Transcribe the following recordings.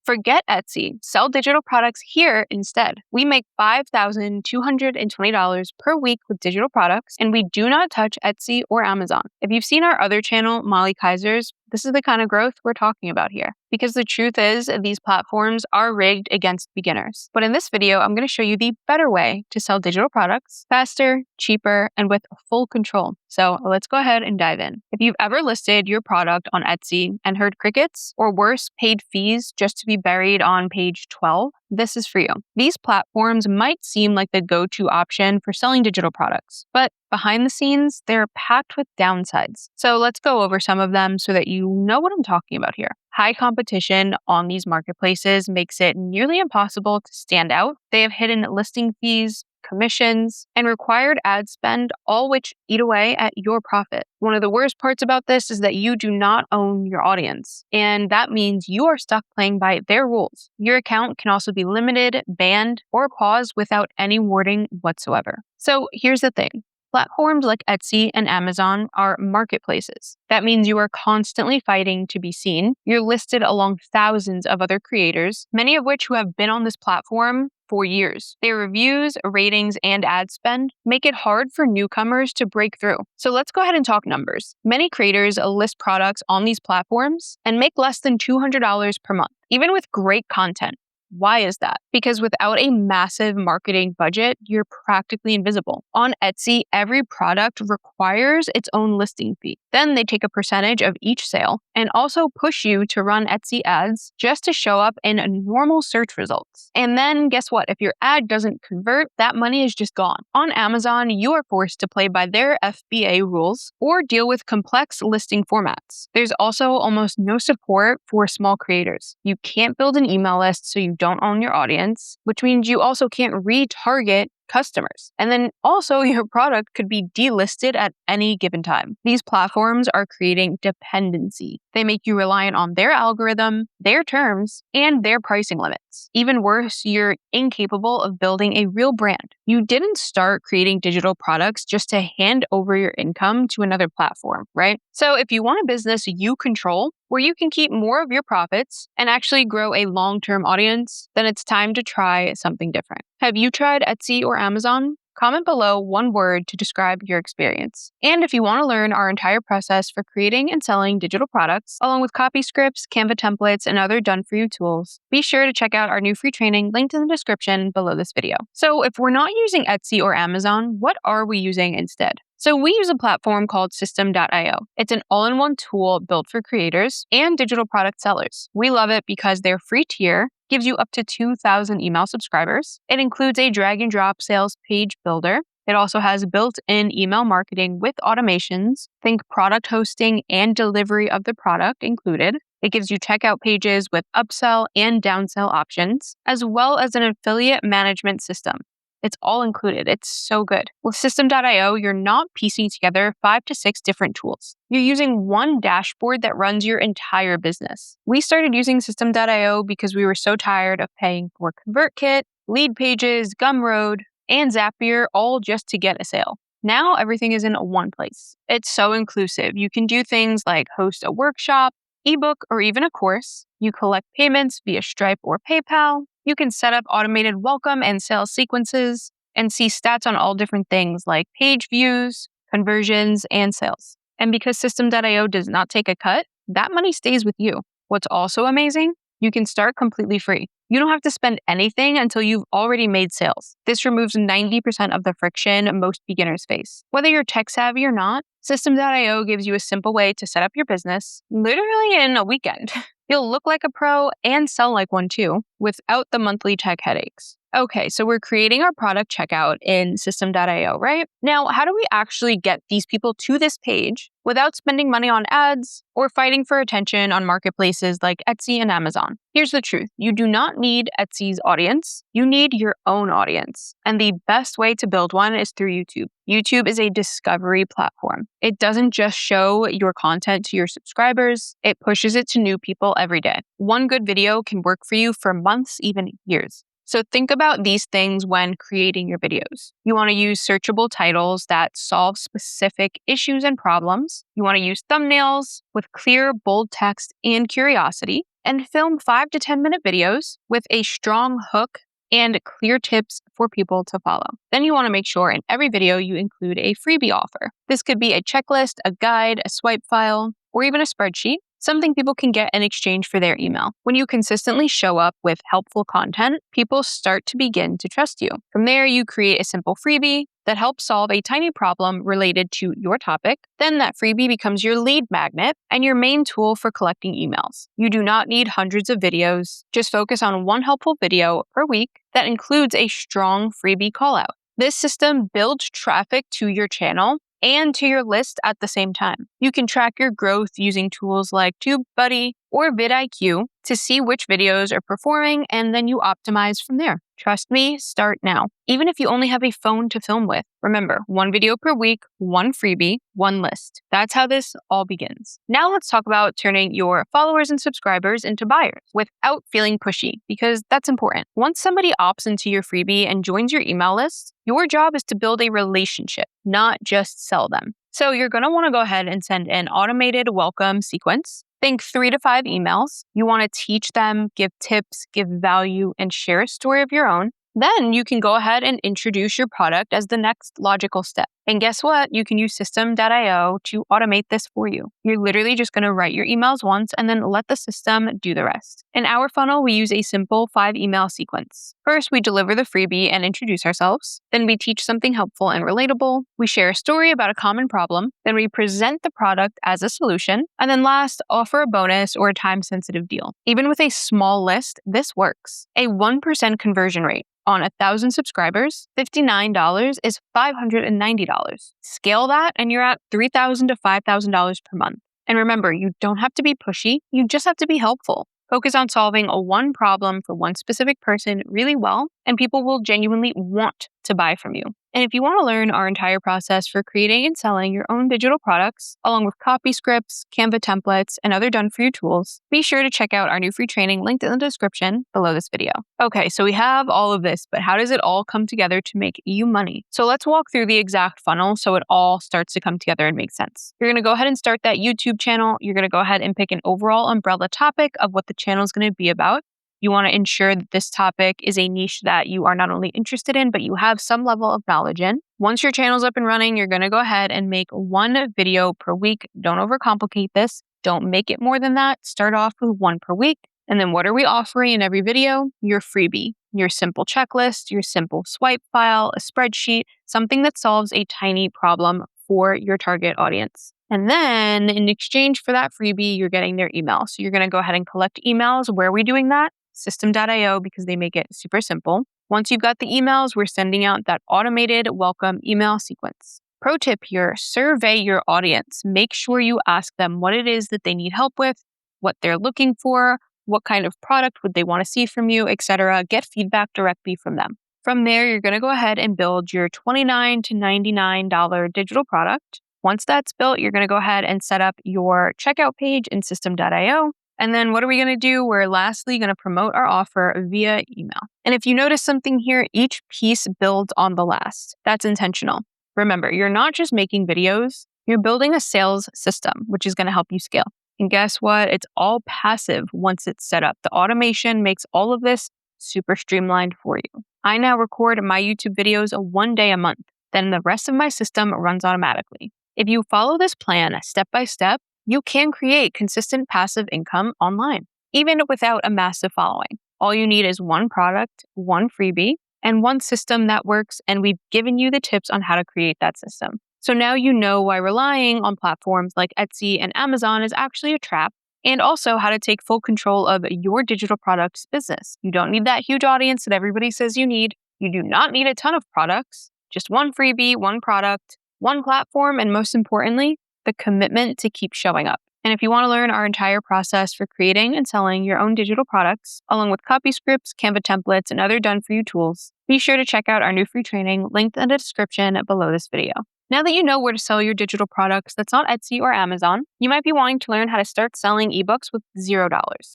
Forget Etsy. Sell digital products here instead. We make $5,220 per week with digital products, and we do not touch Etsy or Amazon. If you've seen our other channel, Molly Kaiser's, this is the kind of growth we're talking about here. Because the truth is, these platforms are rigged against beginners. But in this video, I'm going to show you the better way to sell digital products faster, cheaper, and with full control. So let's go ahead and dive in. If you've ever listed your product on Etsy and heard crickets, or worse, paid fees just to be buried on page 12, this is for you. These platforms might seem like the go-to option for selling digital products, but behind the scenes, they're packed with downsides. So let's go over some of them so that you know what I'm talking about here. High competition on these marketplaces makes it nearly impossible to stand out. They have hidden listing fees, commissions, and required ad spend, all which eat away at your profit. One of the worst parts about this is that you do not own your audience, and that means you are stuck playing by their rules. Your account can also be limited, banned, or paused without any warning whatsoever. So here's the thing. Platforms like Etsy and Amazon are marketplaces. That means you are constantly fighting to be seen. You're listed along thousands of other creators, many of which who have been on this platform for years. Their reviews, ratings, and ad spend make it hard for newcomers to break through. So let's go ahead and talk numbers. Many creators list products on these platforms and make less than $200 per month, even with great content. Why is that? Because without a massive marketing budget, you're practically invisible. On Etsy, every product requires its own listing fee. Then they take a percentage of each sale and also push you to run Etsy ads just to show up in normal search results. And then guess what? If your ad doesn't convert, that money is just gone. On Amazon, you are forced to play by their FBA rules or deal with complex listing formats. There's also almost no support for small creators. You can't build an email list, so you don't own your audience, which means you also can't retarget customers. And then also your product could be delisted at any given time. These platforms are creating dependency. They make you reliant on their algorithm, their terms, and their pricing limits. Even worse, you're incapable of building a real brand. You didn't start creating digital products just to hand over your income to another platform, right? So if you want a business you control, where you can keep more of your profits and actually grow a long-term audience, then it's time to try something different. Have you tried Etsy or Amazon? Comment below one word to describe your experience. And if you want to learn our entire process for creating and selling digital products, along with copy scripts, Canva templates, and other done-for-you tools, be sure to check out our new free training linked in the description below this video. So if we're not using Etsy or Amazon, what are we using instead? So we use a platform called System.io. It's an all-in-one tool built for creators and digital product sellers. We love it because their free tier gives you up to 2,000 email subscribers. It includes a drag and drop sales page builder. It also has built-in email marketing with automations. Think product hosting and delivery of the product included. It gives you checkout pages with upsell and downsell options, as well as an affiliate management system. It's all included. It's so good. With System.io, you're not piecing together 5 to 6 different tools. You're using one dashboard that runs your entire business. We started using System.io because we were so tired of paying for ConvertKit, Leadpages, Gumroad, and Zapier all just to get a sale. Now everything is in one place. It's so inclusive. You can do things like host a workshop, ebook, or even a course. You collect payments via Stripe or PayPal. You can set up automated welcome and sales sequences and see stats on all different things like page views, conversions, and sales. And because System.io does not take a cut, that money stays with you. What's also amazing? You can start completely free. You don't have to spend anything until you've already made sales. This removes 90% of the friction most beginners face. Whether you're tech savvy or not, System.io gives you a simple way to set up your business literally in a weekend. You'll look like a pro and sell like one too, without the monthly tech headaches. Okay, so we're creating our product checkout in System.io, right? Now, how do we actually get these people to this page without spending money on ads or fighting for attention on marketplaces like Etsy and Amazon? Here's the truth. You do not need Etsy's audience. You need your own audience. And the best way to build one is through YouTube. YouTube is a discovery platform. It doesn't just show your content to your subscribers, it pushes it to new people every day. One good video can work for you for months, even years. So think about these things when creating your videos. You want to use searchable titles that solve specific issues and problems. You want to use thumbnails with clear, bold text and curiosity. and film 5 to 10-minute videos with a strong hook and clear tips for people to follow. Then you want to make sure in every video you include a freebie offer. This could be a checklist, a guide, a swipe file, or even a spreadsheet, something people can get in exchange for their email. When you consistently show up with helpful content, people start to begin to trust you. From there, you create a simple freebie that helps solve a tiny problem related to your topic. Then that freebie becomes your lead magnet and your main tool for collecting emails. You do not need hundreds of videos. Just focus on one helpful video per week that includes a strong freebie callout. This system builds traffic to your channel and to your list at the same time. You can track your growth using tools like TubeBuddy or vidIQ to see which videos are performing, and then you optimize from there. Trust me, start now. Even if you only have a phone to film with. Remember, one video per week, one freebie, one list. That's how this all begins. Now let's talk about turning your followers and subscribers into buyers without feeling pushy, because that's important. Once somebody opts into your freebie and joins your email list, your job is to build a relationship, not just sell them. So you're going to want to go ahead and send an automated welcome sequence. Think 3 to 5 emails. You want to teach them, give tips, give value, and share a story of your own. Then you can go ahead and introduce your product as the next logical step. And guess what? You can use System.io to automate this for you. You're literally just going to write your emails once and then let the system do the rest. In our funnel, we use a simple 5-email sequence. First, we deliver the freebie and introduce ourselves. Then we teach something helpful and relatable. We share a story about a common problem. Then we present the product as a solution. And then last, offer a bonus or a time-sensitive deal. Even with a small list, this works. A 1% conversion rate on 1,000 subscribers, $59 is $590. Scale that and you're at $3,000 to $5,000 per month. And remember, you don't have to be pushy, you just have to be helpful. Focus on solving one problem for one specific person really well, and people will genuinely want to buy from you. And if you want to learn our entire process for creating and selling your own digital products, along with copy scripts, Canva templates, and other done-for-you tools, be sure to check out our new free training linked in the description below this video. Okay, so we have all of this, but how does it all come together to make you money? So let's walk through the exact funnel so it all starts to come together and make sense. You're going to go ahead and start that YouTube channel. You're going to go ahead and pick an overall umbrella topic of what the channel is going to be about. You want to ensure that this topic is a niche that you are not only interested in, but you have some level of knowledge in. Once your channel's up and running, you're going to go ahead and make one video per week. Don't overcomplicate this. Don't make it more than that. Start off with one per week. And then what are we offering in every video? Your freebie, your simple checklist, your simple swipe file, a spreadsheet, something that solves a tiny problem for your target audience. And then in exchange for that freebie, you're getting their email. So you're going to go ahead and collect emails. Where are we doing that? System.io, because they make it super simple. Once you've got the emails, we're sending out that automated welcome email sequence. Pro tip here, survey your audience. Make sure you ask them what it is that they need help with, what they're looking for, what kind of product would they want to see from you, etc. Get feedback directly from them. From there, you're going to go ahead and build your $29 to $99 digital product. Once that's built, you're going to go ahead and set up your checkout page in System.io. And then what are we going to do? We're lastly going to promote our offer via email. And if you notice something here, each piece builds on the last. That's intentional. Remember, you're not just making videos, you're building a sales system, which is going to help you scale. And guess what? It's all passive once it's set up. The automation makes all of this super streamlined for you. I now record my YouTube videos one day a month. Then the rest of my system runs automatically. If you follow this plan step by step, you can create consistent passive income online, even without a massive following. All you need is one product, one freebie, and one system that works, and we've given you the tips on how to create that system. So now you know why relying on platforms like Etsy and Amazon is actually a trap, and also how to take full control of your digital products business. You don't need that huge audience that everybody says you need. You do not need a ton of products, just one freebie, one product, one platform, and most importantly, the commitment to keep showing up. And if you want to learn our entire process for creating and selling your own digital products, along with copy scripts, Canva templates, and other done-for-you tools, be sure to check out our new free training linked in the description below this video. Now that you know where to sell your digital products that's not Etsy or Amazon, you might be wanting to learn how to start selling ebooks with $0.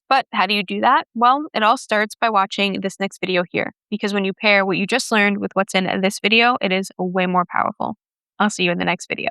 But how do you do that? Well, it all starts by watching this next video here, because when you pair what you just learned with what's in this video, it is way more powerful. I'll see you in the next video.